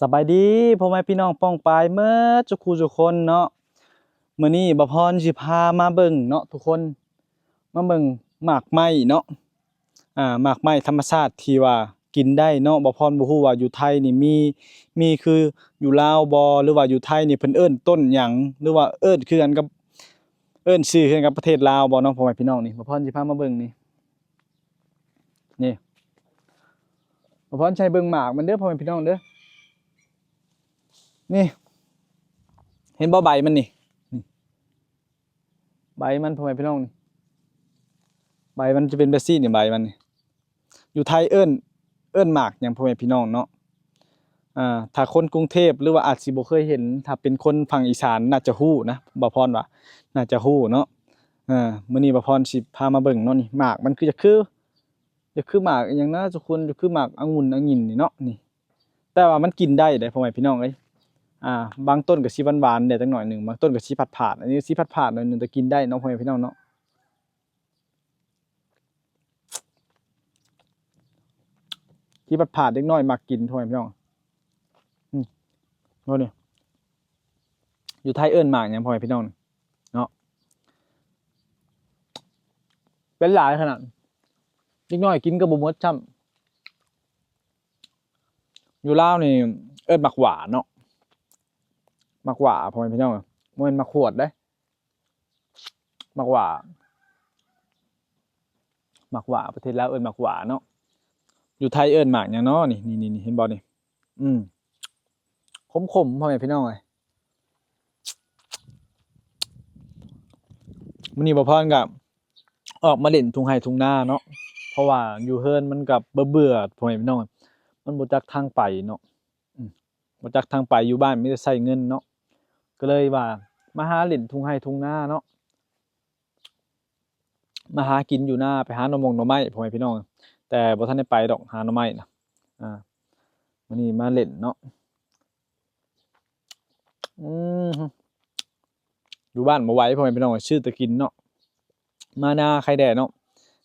สบายดีพ่อแม่พี่น้องป้องปายเมื่อทุกคู่ทุกคนเนาะมื้อนี้บ่พรสิพามาเบิ่งเนาะทุกคนมาเบิ่งหมากไม้เนาะหมากไม้ธรรมชาติที่ว่ากินได้เนาะบ่พรบ่ฮู้ว่าอยู่ไทยนี่มีคืออยู่ลาวบ่หรือว่าอยู่ไทยนี่เพิ่นเอิ้นต้นหยังหรือว่าเอิ้นคือกันกับเอิ้นชื่อคือกันกับประเทศลาวบ่เนาะพ่อแม่พี่น้องนี่บ่พรสิพามาเบิ่งนี่บ่พรใช้เบิ่งหมากมันเด้อพ่อแม่พี่น้องเด้อนี่เห็นบ่ใบมันนี่ ใบมันพ่อแม่พี่น้องนี่ใบมันจะเป็นแบบซี่นี่ใบมันนี่อยู่ไทยเอิ้นหมากหยังพ่อแม่พี่น้องเนาะถ้าคนกรุงเทพหรือว่าอาจสิบ่เคยเห็นถ้าเป็นคนฝั่งอีสานน่าจะฮู้นะบ่พรว่าน่าจะฮู้เนาะมื้อนี้บ่พรสิพามาเบิ่งเนาะนี่หมากมันคือจะคือหมากอิหยังนะทุกคนจะคือหมากองุ่นองิ่นนี่เนาะนี่แต่ว่ามันกินได้เด้พ่อแม่พี่น้องเอ้ยบางต้นก็สิหวานๆได้จักหน่อยหนึงบางต้นก็สิผาดๆอันนี้สิผาดๆหน่อยหนึงแต่กินได้เนาะพ่อแม่พี่น้องเนาะ ที่ผัดผาดเล็กน้อยมักกินพ่อแม่พี่น้องโน่นนี่อยู่ไทยเอิ้นหมากหยังพ่อแม่พี่น้องเนาะเป็นหลายขนาดเล็กน้อยกินก็บ่หมดซ้ำอยู่ลาวนี่เอิ้นหมักหวาเนาะหมักหวาพ่อแม่พี่น้องบ่แม่นหมักขวดเด้หมักหวาหมักหวาประเทศลาวเอิ้นหมักหวาเนาะอยู่ไทยเอิ้นหมากหยังเนาะนี่เห็นบ่นี่อืมขมๆพ่อแม่พี่น้องเอ้ยมื้อนี้บ่พรก็ออกมาเล่นทุ่งไร่ทุ่งนาเนาะเพราะว่าอยู่เรือนมันก็เบื่อๆพ่อแม่พี่น้องมันบ่จักทางไปเนาะอืมบ่จักทางไปอยู่บ้านมีแต่ใช้เงินเนาะก็เลยว่ามาหาเล่นทุ่งไร่ทุ่งนาเนาะมาหากินอยู่นาไปหาหน่อมงหน่อไม้พ่อแม่พี่น้องแต่บ่ทันได้ไปดอกหาหน่อไม้น่ะอ่ามื้อนี้มาเล่นเนาะอือฮึอยู่บ้านบ่ไหวพ่อแม่พี่น้องชื่อแต่กินเนาะมานาไข่แดดเนาะ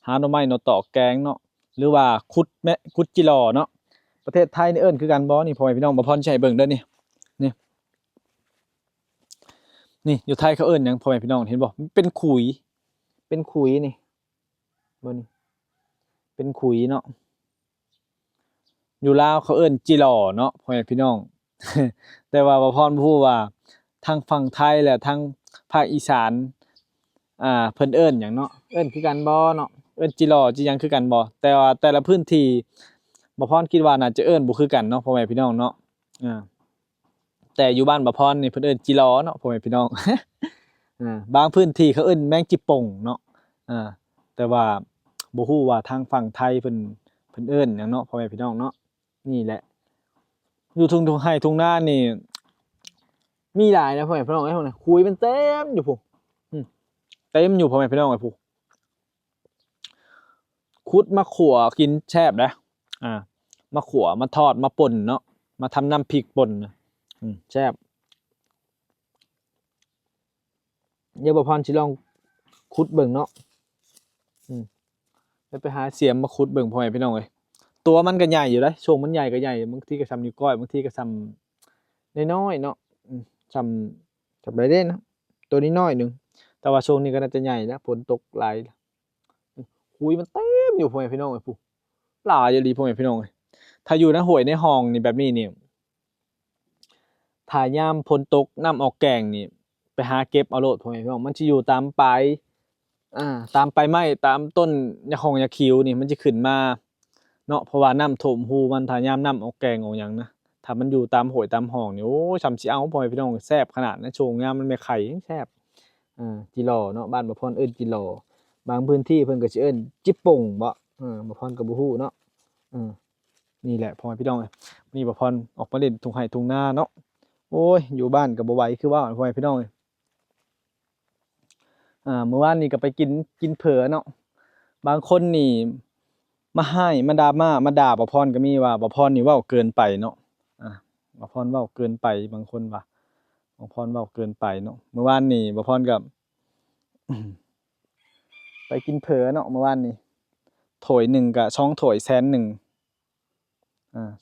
หาหน่อไม้หน่อตอกแกงเนาะหรือว่าคุดจิหล่อเนาะประเทศไทยนี่เอิ้นคือกันบ่นี่พ่อแม่พี่น้องบ่พรสิให้เบิ่งเด้อนี่นี่นี่อยู่ไทยเขาเอิ้นหยังพ่อแม่พี่น้องเห็นบ่มันเป็นขุยนี่เบิ่งนี่เป็นขุยเนาะอยู่ลาวเขาเอิ้นจิหล่อเนาะพ่อแม่พี่น้องแต่ว่าบ่พรบ่ฮู้ว่าทางฝั่งไทยและทางภาคอีสานเพิ่นเอิ้นหยังเนาะเอิ้นคือกันบ่เนาะเอิ้นจิหล่อจิหยังคือกันบ่แต่ว่าแต่ละพื้นที่บ่พรคิดว่าน่าจะเอิ้นบ่คือกันเนาะพ่อแม่พี่น้องเนาะอาแต่อยู่บ้านบ่พรนี่เพิ่นเอิ้นจิหล่อเนาะพ่อแม่พี่น้องบางพื้นที่เขาเอิ้นแมงจิโป่งเนาะอาแต่ว่าบ่ฮู้ว่าทางฝั่งไทยเพิ่นเอิ้นหยังเนาะพ่อแม่พี่น้องเนาะนี่แหละอยู่ทุ่งไร่ทุ่งนานี่มีหลายนะพ่อแม่พี่น้องเอ้ยพุ่นน่ะขุยมันเต็มอยู่พู้อืมเต็มอยู่พ่อแม่พี่น้องเอ้ยพู้ขุดมาขั่วกินแซ่บเด้อมาขั่วมาทอดมาป่นเนาะมาทำน้ำพริกป่นน่ะแซ่บเดี๋ยวบ่พรสิลองขุดเบิ่งเนาะไปหาเสียมมาขุดเบิ่งพ่อแม่พี่น้องเอ้ยตัวมันก็ใหญ่อยู่เดะช่วงมันใหญ่ก็ใหญ่บางทีก็ส่ำนิ้วก้อยบางทีก็ส่ำน้อยๆเนาะส่ำได้เด้นะตัวนี้น้อยหนึงแต่ว่าช่วงนี้ก็น่าจะใหญ่แล้วฝนตกหลายขุยมันเต็มอยู่พ่อแม่พี่น้องเอ้ยพู้หลายอีหลีพ่อแม่พี่น้องเอ้ยถ้าอยู่ในห้วยในห้องนี่แบบนี้นี่ถ้ายามฝนตกน้ำออกแก่งนี่ไปหาเก็บเอาโลดพ่อแม่พี่น้องมันสิอยู่ตามปลายตามใบไม้ตามต้นยะขงยะคิวนี่มันสิขึ้นมาเนาะเพราะว่าน้ำท่วมรูมันถ้ายามน้ำออกแก่งออกหยังนะถ้ามันอยู่ตามห้วยตามห้องนี่โอ้ส่ำสิเอาพ่อแม่พี่น้องแซ่บขนาดนั้นช่วงยามมันแม่ไข่ยังแซ่บจิหล่อเนาะบ้านบ่พรเอิ้นจิหล่อบางพื้นที่เพิ่นก็สิเอิ้นจิโป่งบ่บ่พรก็บ่ฮู้เนาะนี่แหละพ่อแม่พี่น้องเอ้ยวันนี้บ่พรออกมาเล่นทุ่งไร่ทุ่งนาเนาะโอ้ยอยู่บ้านก็บ่ไหวคือว่าพ่อแม่พี่น้องเอ้ยเมื่อวานนี้ก็ไปกินเผลอเนาะบางคนนี่มาให้มาดราม่ามาด่าบ่พรก็มีว่าบ่พรนี่เว้าเกินไปเนาะบ่พรเว้าเกินไปบางคนว่าบ่พรเว้าเกินไปเนาะเมื่อวานนี้บ่พรก็ ไปกินเผลอเนาะเมื่อวานนี้ถ้วยหนึ่งก็2ถ้วย100,000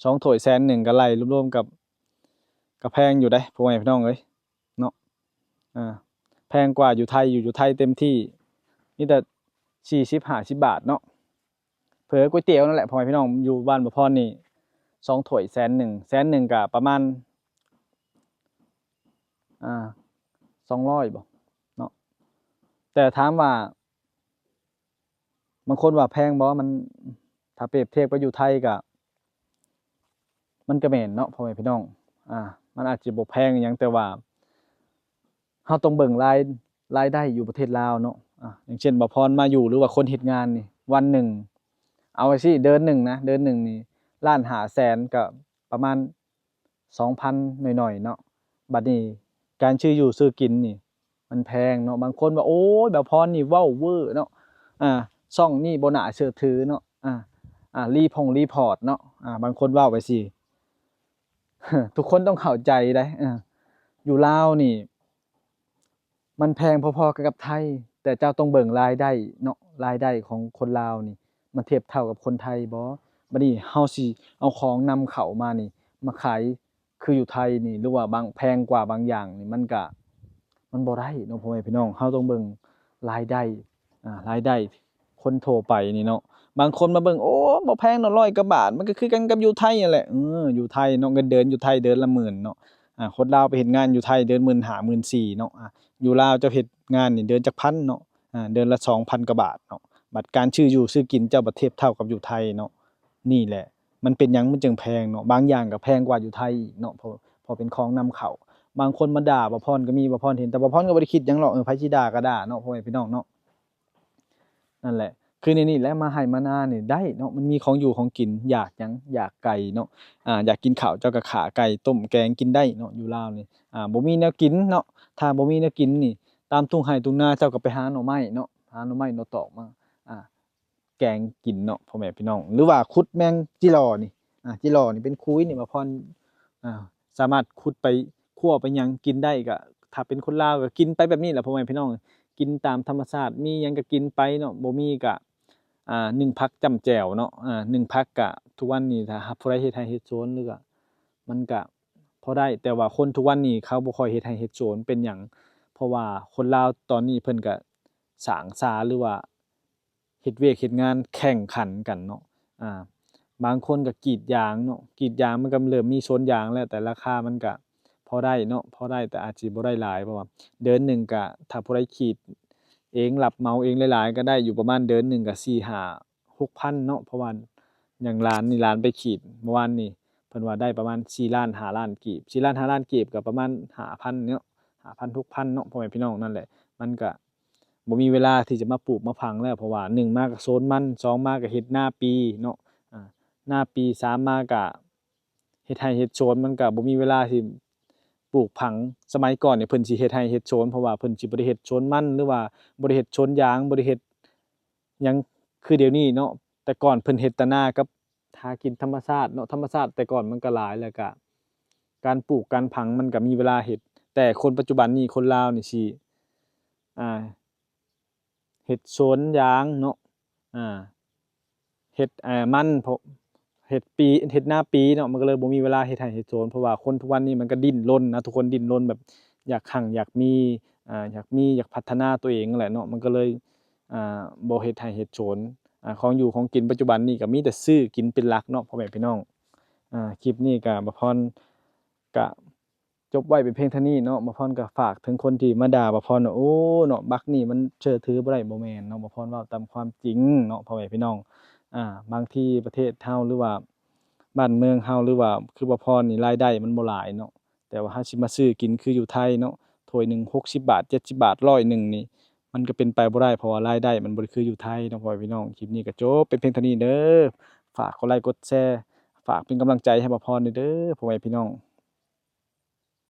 2ถ้วย100,000ก็ไล่รวมๆกับ ก็แพงอยู่เด้พ่อแม่พี่น้องเอ้ยเนาะแพงกว่าอยู่ไทยอยู่ไทยเต็มที่มีแต่40-50 บาทเนาะเผลอก๋วยเตี๋ยวนั่นแหละพ่อแม่พี่น้องอยู่บ้านบ่พรนี่2ถ้วย100,000ก็ประมาณ200บ่เนาะแต่ถามว่าบางคนว่าแพงบ่มันถ้าเปรียบเทียบกับอยู่ไทยก็มันก็แม่นเนาะพ่อแม่พี่น้องมันอาจสิบ่แพงอิหยังแต่ว่าเฮาต้องเบิ่งรายได้อยู่ประเทศลาวเนาะอย่างเช่นบ่พรมาอยู่หรือว่าคนเฮ็ดงานนี่วันหนึ่งเอาไว้สิเดือนหนึ่งนะเดือนหนึ่งนี่1,500,000ก็ประมาณ 2,000 หน่อยๆเนาะบัดนี้การชื่ออยู่ซื้อกินนี่มันแพงเนาะบางคนว่าโอ๊ยบ่พรนี่เว้าเวอร์เนาะช่องนี้บ่น่าเชื่อถือเนาะรีพอร์ตเนาะบางคนเว้าไปสิ ทุกคนต้องเข้าใจได้อยู่ลาวนี่มันแพงพอๆกันกับไทยแต่เจ้าต้องเบิ่งรายได้เนาะรายได้ของคนลาวนี่มันเทียบเท่ากับคนไทยบ่บัดนี้เฮาสิเอาของนำเข้ามานี่มาขายคืออยู่ไทยนี่หรือว่าบางแพงกว่าบางอย่างนี่มันบ่ได้เนาะพ่อแม่พี่น้องเฮาต้องเบิ่งรายได้รายได้คนทั่วไปนี่เนาะบางคนมาเบิ่งโอ้บ่แพงดอก100กว่าบาทมันก็คือกันกับอยู่ไทยนั่นแหละอยู่ไทยเนาะเงินเดือนอยู่ไทยเดือนละหมื่นเนาะคนลาวไปเฮ็ดงานอยู่ไทยเดือน15,000 14,000เนาะอยู่ลาวเจ้าเฮ็ดงานนี่เดือนจักพันเนาะเดือนละ2,000กว่าบาทเนาะบัดการชื่ออยู่ซื้อกินเจ้าบ่เทียบเท่ากับอยู่ไทยเนาะนี่แหละมันเป็นหยังมันจึงแพงเนาะบางอย่างก็แพงกว่าอยู่ไทยอีกเนาะเพราะเป็นของนำเข้าบางคนมาด่าบ่พรก็มีบ่พรเห็นแต่บ่พรก็บ่ได้คิดหยังหรอกไผสิด่าก็ด่าเนาะพ่อแม่พี่น้องเนาะนั่นแหละคือในนี่แหละมาให้มานานี่ได้เนาะมันมีของอยู่ของกินอยากหยังอยากไก่เนาะอยากกินข้าวเจ้าก็ขาไก่ต้มแกงกินได้เนาะอยู่ลาวนี่บ่มีแนวกินเนาะถ้าบ่มีแนวกินนี่ตามทุ่งไร่ทุ่งนาเจ้าก็ไปหาหน่อไม้เนาะหาหน่อไม้หน่อตอกมาอ่าแกงกินเนาะพ่อแม่พี่น้องหรือว่าขุดแมงจิรอนี่จิรอนี่เป็นคุยนี่บ่พรอ่าสามารถขุดไปคั่วไปหยังกินได้ก็ถ้าเป็นคนลาวก็กินไปแบบนี้แหละพ่อแม่พี่น้องกินตามธรรมชาติมีหยังก็กินไปเนาะบ่มีก็1ผักจ้ำแจ่วเนาะ1ผักก็ทุกวันนี้ถ้าหากผู้ใดเฮ็ดไร่เฮ็ดสวนหรือก็มันก็พอได้แต่ว่าคนทุกวันนี้เขาบ่ค่อยเฮ็ดไร่เฮ็ดสวนเป็นหยังเพราะว่าคนลาวตอนนี้เพิ่นก็สร้างสาหรือว่าเฮ็ดเวียกเฮ็ดงานแข่งขันกันเนาะอ่าบางคนก็กรีดยางเนาะกรีดยางมันก็เริ่มมีสวนยางแล้วแต่ราคามันก็พอได้เนาะพอได้แต่อาจสิบ่ได้หลายเพราะว่าเดือนหนึ่งก็ถ้าผู้ใดกรีดเองรับเหมาเองหลายๆก็ได้อยู่ประมาณเดือนหนึ่งก็4-5-6,000เนาะเพราะว่าอย่างร้านนี่ร้านไปกรีดเมื่อวานนี่เพิ่นว่าได้ประมาณ4,000,000-5,000,000กีบ4,000,000-5,000,000กีบก็ประมาณ5,000เนาะ5,000-6,000เนาะพ่อแม่พี่น้องนั่นแหละมันก็บ่มีเวลาที่จะมาปลูกมาฝังแล้วเพราะว่า1มาก็โซนมัน2มาก็เฮ็ดนาปีเนาะนาปี3มาก็เฮ็ดไร่เฮ็ดสวนมันก็บ่มีเวลาที่ปลูกผังสมัยก่อนเนี่ยเพิ่นสิเฮ็ดไร่เฮ็ดสวนเพราะว่าเพิ่นสิบ่ได้เฮ็ดสวนมันหรือว่าบ่ได้เฮ็ดสวนยางบ่ได้เฮ็ดหยังคือเดี๋ยวนี้เนาะแต่ก่อนเพิ่นเฮ็ดแต่นากับหากินธรรมชาติเนาะธรรมชาติแต่ก่อนมันก็หลายแล้วก็การปลูกการผังมันก็มีเวลาเฮ็ดแต่คนปัจจุบันนี้คนลาวนี่สิอ่า เฮ็ดสวนยางเนาะอ่าเฮ็ดมันเพราะเฮ็ดนาปีเนาะมันก็เลยบ่มีเวลาเฮ็ดไร่เฮ็ดสวนเพราะว่าคนทุกวันนี้มันก็ดิ้นรนนะทุกคนดิ้นรนแบบอยากหั่งอยากมีอยากพัฒนาตัวเองนั่นแหละเนาะมันก็เลยบ่เฮ็ดไร่เฮ็ดสวนของอยู่ของกินปัจจุบันนี้ก็มีแต่ซื้อกินเป็นหลักเนาะพ่อแม่พี่น้องคลิปนี้ก็บ่พรก็จบไว้เป็นเพียงเท่านี้เนาะบ่พรก็ฝากถึงคนที่มาด่าบ่พรว่าโอ้เนาะบักนี่มันเชื่อถือบ่ได้บ่แม่นเนาะบ่พรเว้าตามความจริงเนาะพ่อแม่พี่น้องบางทีประเทศเฮาหรือว่าบ้านเมืองเฮาหรือว่าคือบ่พรนี่รายได้มันบ่หลายเนาะแต่ว่าเฮาสิมาซื้อกินคืออยู่ไทยเนาะถ้วยหนึ่ง60บาท70บาท100หนึ่งนี่มันก็เป็นไปบ่ได้เพราะว่ารายได้มันบ่ได้คืออยู่ไทยเนาะพ่อแม่พี่น้องคลิปนี้ก็จบเป็นเพียงเท่านี้เด้อฝากกดไลค์กดแชร์ฝากเป็นกำลังใจให้บ่พรด้วยเด้อพ่อแม่พี่น้อง